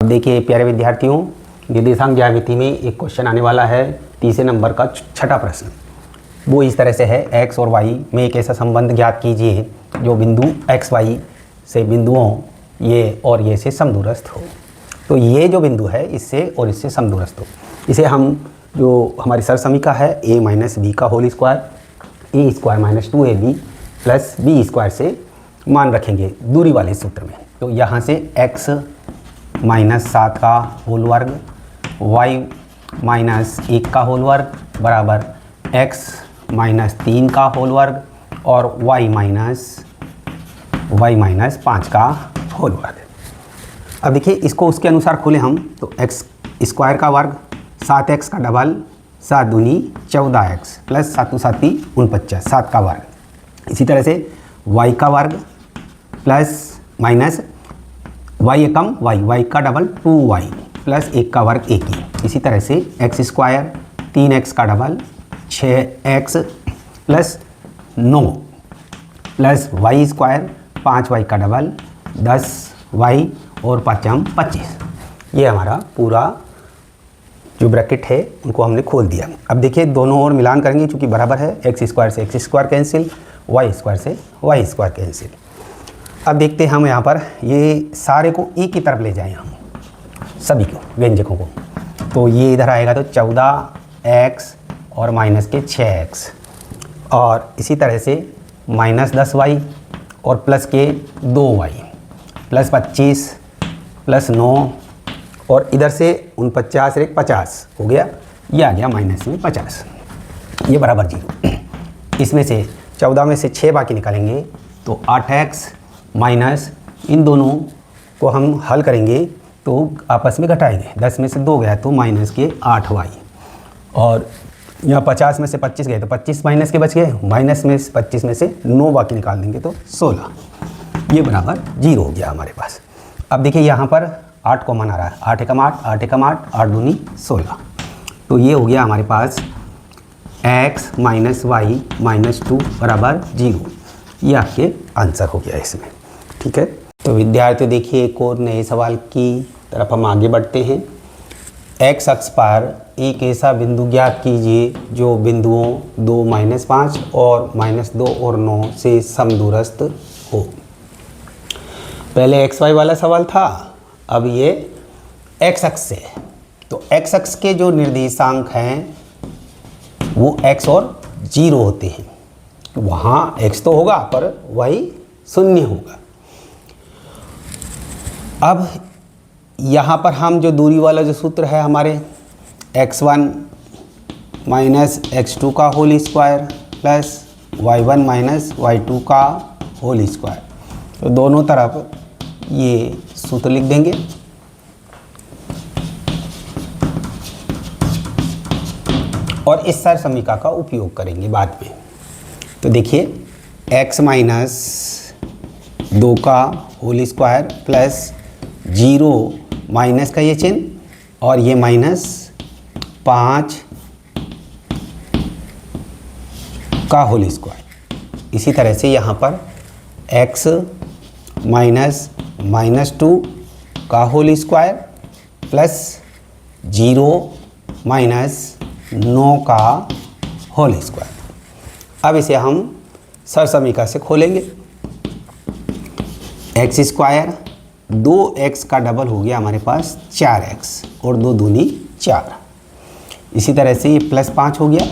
देखिए प्यारे विद्यार्थियों, निर्देशांक ज्यामिति में एक क्वेश्चन आने वाला है, तीसरे नंबर का छठा प्रश्न। वो इस तरह से है, x और y में एक ऐसा संबंध ज्ञात कीजिए जो बिंदु x y से बिंदुओं ये और ये से समदूरस्थ हो। तो ये जो बिंदु है इससे और इससे समदूरस्थ हो, इसे हम जो हमारी सर समीका है a माइनस बी का whole square A square minus 2ab plus B square से मान रखेंगे दूरी वाले सूत्र में। तो यहाँ से x माइनस 7 का होल वर्ग y माइनस 1 का होल वर्ग बराबर x माइनस 3 का होल वर्ग और y माइनस 5 का होल वर्ग। अब देखिए इसको उसके अनुसार खोलें हम तो x स्क्वायर का वर्ग 7x का डबल 7 दूनी 14x प्लस 7 7 49 7 का वर्ग। इसी तरह से y का वर्ग प्लस माइनस y एकम y का डबल 2y प्लस 1 का वर्ग 1 ही। इसी तरह से x स्क्वायर 3x का double 6x plus 9 plus y square 5y का डबल 10y और 5 25। ये हमारा पूरा जो ब्रैकेट है उनको हमने खोल दिया। अब देखिए दोनों ओर मिलान करेंगे, चूँकि बराबर है, x स्क्वायर से x square cancel, y square से y स्क्वायर कैंसिल। अब देखते हैं हम यहाँ पर ये सारे को एक ही तरफ ले जाएं हम सभी को व्यंजकों को। तो ये इधर आएगा तो 14x और माइनस के 6x और इसी तरह से माइनस 10y और प्लस के 2y प्लस 25 प्लस 9 और इधर से 49 से 50 हो गया, ये आ गया माइनस में 50, ये बराबर 0। इसमें से 14 में से 6 बाकी निकालेंगे तो 8x माइनस इन दोनों को हम हल करेंगे तो आपस में घटाएंगे। 10 में से 2 गया तो माइनस के 8y और यहाँ 50 में से 25 गए तो 25 माइनस के बच गए, माइनस में 25 में से 9 बाकी निकाल देंगे तो 16, ये बराबर 0 हो गया हमारे पास। अब देखिए यहाँ पर 8 कॉमन आ रहा है, 8 एकम 8 8 एकम 8 8 दूनी 16, तो ये हो गया हमारे पास x माइनस वाई माइनस 2 बराबर 0। ये आपके आंसर हो गया इसमें, ठीक है। तो विद्यार्थियों देखिए एक और नए सवाल की तरफ हम आगे बढ़ते हैं। x अक्ष पर एक ऐसा बिंदु ज्ञात कीजिए जो बिंदुओं 2 माइनस 5 और माइनस 2 और 9 से समदूरस्थ हो। पहले xy वाला सवाल था, अब ये x अक्ष से है। तो x अक्ष के जो निर्देशांक हैं वो x और 0 होते हैं। वहाँ x तो होगा पर y 0 होगा। अब यहाँ पर हम जो दूरी वाला जो सूत्र है हमारे x1 माइनस x2 का whole square plus y1 minus y2 का होल स्क्वायर, तो दोनों तरफ ये सूत्र लिख देंगे। और इस सर समीका का उपयोग करेंगे बाद में। तो देखिए x माइनस 2 का होल स्क्वायर प्लस 0 माइनस का ये चिन्ह और ये माइनस 5 का होल स्क्वायर। इसी तरह से यहाँ पर x माइनस माइनस 2 का होल स्क्वायर प्लस 0 माइनस 9 का होल स्क्वायर। अब इसे हम सर समीका से खोलेंगे। x स्क्वायर 2x का डबल हो गया हमारे पास 4x और 2 दूनी 4। इसी तरह से ये प्लस 5 हो गया,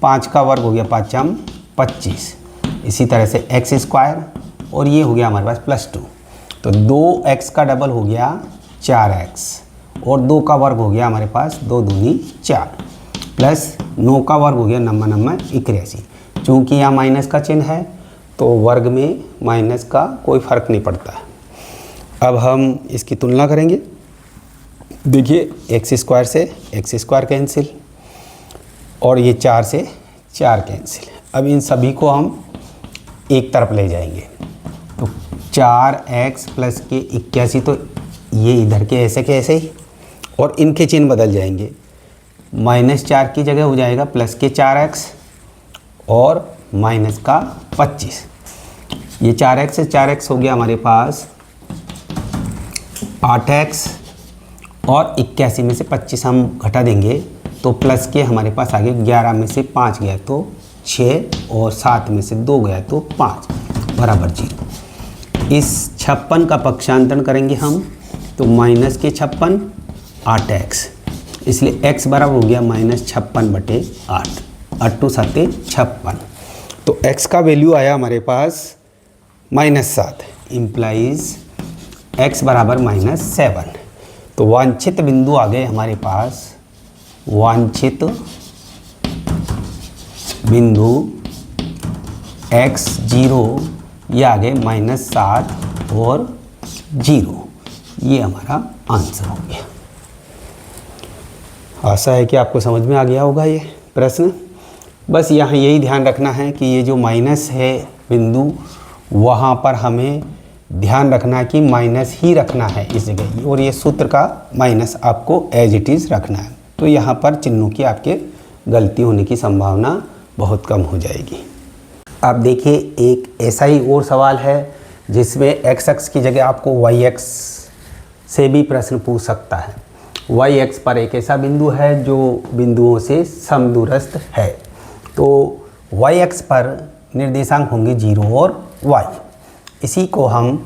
5 का वर्ग हो गया 5 25। इसी तरह से x स्क्वायर और ये हो गया हमारे पास प्लस 2, तो 2x का डबल हो गया 4x और 2 का वर्ग हो गया हमारे पास 2 दूनी 4 प्लस 9 का वर्ग हो गया 9 81। चूँकि यहाँ माइनस का चिन्ह है तो वर्ग में माइनस का कोई फ़र्क नहीं पड़ता है। अब हम इसकी तुलना करेंगे। देखिए x स्क्वायर से x स्क्वायर कैंसिल और ये 4 से 4 कैंसिल। अब इन सभी को हम एक तरफ ले जाएंगे तो 4x प्लस के 81, तो ये इधर के ऐसे ही और इनके चिन्ह बदल जाएंगे। माइनस 4 की जगह हो जाएगा प्लस के 4x और माइनस का 25। ये 4x से 4x हो गया हमारे पास 8x और 81 में से 25 हम घटा देंगे तो प्लस के हमारे पास आगे 11 में से 5 गया तो 6 और 7 में से 2 गया तो 5 बराबर 0। इस 56 का पक्षांतरण करेंगे हम तो माइनस के 56 8x, इसलिए x बराबर हो गया -56/8, 8 7 56। तो x का वैल्यू आया हमारे पास -7, इम्प्लाइज x बराबर -7। तो वांछित बिंदु आ गए हमारे पास, वांछित बिंदु x0 ये आ गए -7 और 0, ये हमारा आंसर हो गया। आशा है कि आपको समझ में आ गया होगा ये प्रश्न। बस यहाँ यही ध्यान रखना है कि ये जो माइनस है बिंदु, वहाँ पर हमें ध्यान रखना कि माइनस ही रखना है इस जगह, और ये सूत्र का माइनस आपको एज इट इज़ रखना है। तो यहाँ पर चिन्हों की आपके गलती होने की संभावना बहुत कम हो जाएगी। अब देखिए एक ऐसा ही और सवाल है जिसमें एक्स अक्ष की जगह आपको वाई एक्स से भी प्रश्न पूछ सकता है। वाई एक्स पर एक ऐसा बिंदु है जो बिंदुओं से समदूरस्थ है। तो वाई एक्स पर निर्देशांक होंगे 0 और y। इसी को हम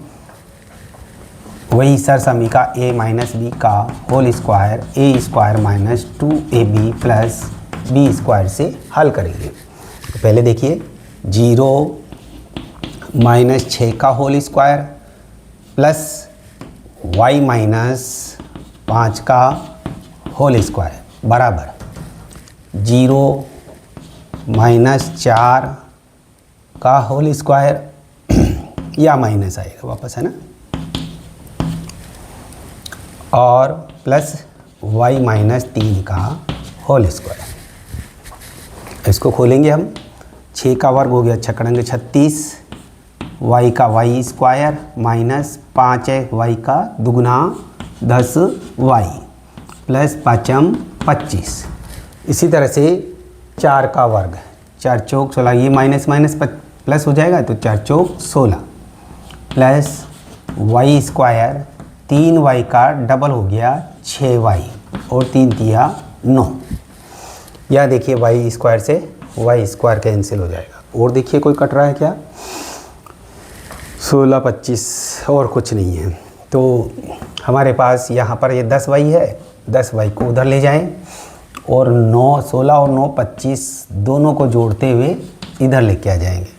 वही सरसमीका a माइनस बी का whole square a² - 2ab plus b² से हल करेंगे। तो पहले देखिए 0 - 6 का होल स्क्वायर प्लस y - 5 का होल स्क्वायर बराबर 0 - 4 का होल स्क्वायर या माइनस आएगा वापस, है ना, और प्लस y - 3 का होल स्क्वायर। इसको खोलेंगे हम, 6 का वर्ग हो गया 6 × 36, y का y² माइनस 5 है y का दुगुना 10y प्लस 5 25। इसी तरह से 4 का वर्ग 4 चौक 16, ये माइनस माइनस प्लस हो जाएगा तो 4 चौक 16 प्लस y² 3y का डबल हो गया 6y और 3 तिया 9। यह देखिए y² से y² कैंसिल हो जाएगा। और देखिए कोई कट रहा है क्या, 16 25 और कुछ नहीं है। तो हमारे पास यहाँ पर ये 10y है, 10y को उधर ले जाएं और 9 16 और 9 25 दोनों को जोड़ते हुए इधर लेके आ जाएंगे।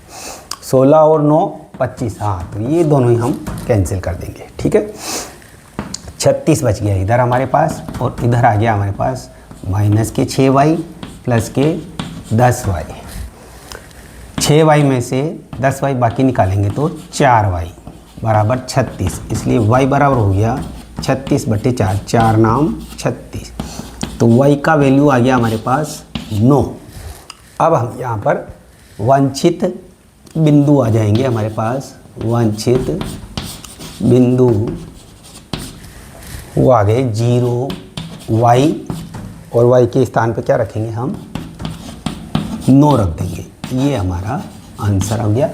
16 और 9 25, हाँ, तो ये दोनों ही हम कैंसिल कर देंगे, ठीक है। 36 बच गया इधर हमारे पास, और इधर आ गया हमारे पास माइनस के 6y प्लस के 10y। 6y में से 10y बाकी निकालेंगे तो 4y बराबर 36, इसलिए y बराबर हो गया 36/4, 4 नाम 36। तो y का वैल्यू आ गया हमारे पास 9। अब हम यहाँ पर वांछित बिंदु आ जाएंगे हमारे पास, वांछित बिंदु वो आ गए 0 y, और y के स्थान पे क्या रखेंगे हम 9 रख देंगे। ये हमारा आंसर आ गया।